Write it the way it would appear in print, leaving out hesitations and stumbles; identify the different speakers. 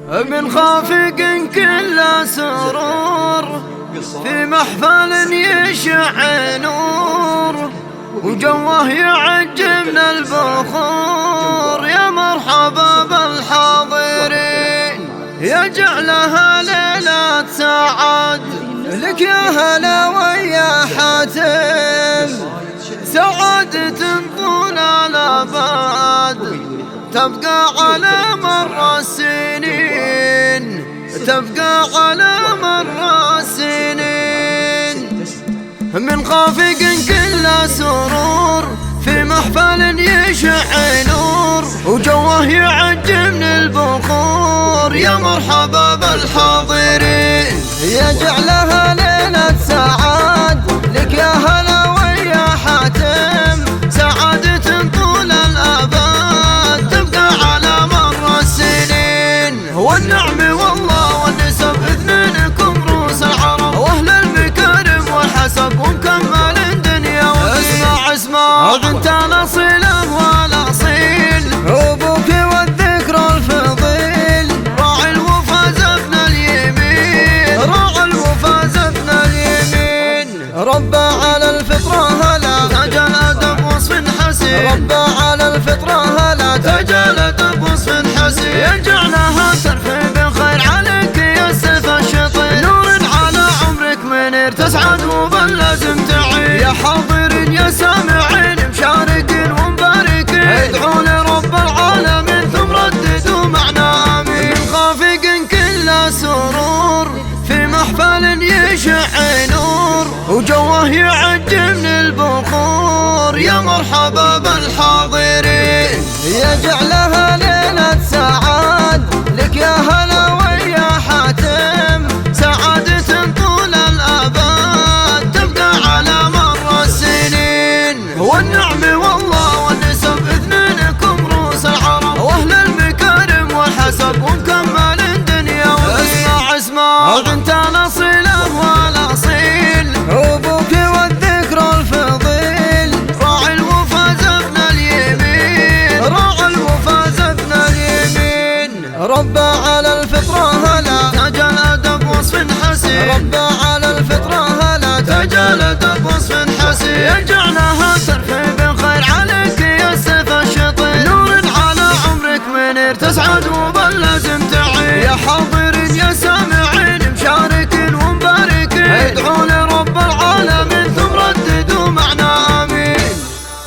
Speaker 1: من خافق كل سرور في محفل يشع نور وجوه يعج من البخور. يا مرحبا بالحاضرين يجعلها ليلة سعد لك يا هلا ويا حاتم. سعادة طول الأبد تبقى على مر السنين، تبقى على مر السنين. من خافق كل سرور في محفل يشع نور وجوه يعج من البخور. يا مرحبا بالحاضرين يجعلها ليلة سعاد لك يا هلا ويا حاتم. سعادة طول الأبد تبقى على مر السنين. والنعم والله والنسب اثنينكم رؤوس العرب واهل المكارم والحسب ومكمل دنيا ودين. اسمع بنت الاصيله والاصيل ابوك والذكر الفضيل. راعي الوفا زبن اليمين، راعي الوفا زبن اليمين. ربى على الفطره هلا تاج الادب وصف حسين، ربى على الفطره هلا تاج الادب وصف حسين. يجعلها ترفي بالخير عليك يا سيف الشطير. نور على عمرك منير تسعد وباللازم تعين. يا حاضرين يا سامعين مشاركين ومباركين ادعوا لرب العالمين ثم رددوا معنا امين. من خافق كل سرور في محفل يشع نور وجوه يعج من البخور. يا مرحبا بالحاضرين يجعلها ليلة سعاد لك يا هلا ويا حاتم. سعادة طول الأبد تبقى على مر السنين. والنعم والله والنسب اثنينكم رؤوس العرب واهل المكارم والحسب ومكمل دنيا ودين. اسمع بنت الاصيله والاصيل ابوك والذكر الفضيل. راعي الوفا زبن اليمين، راعي الوفا زبن اليمين. ربى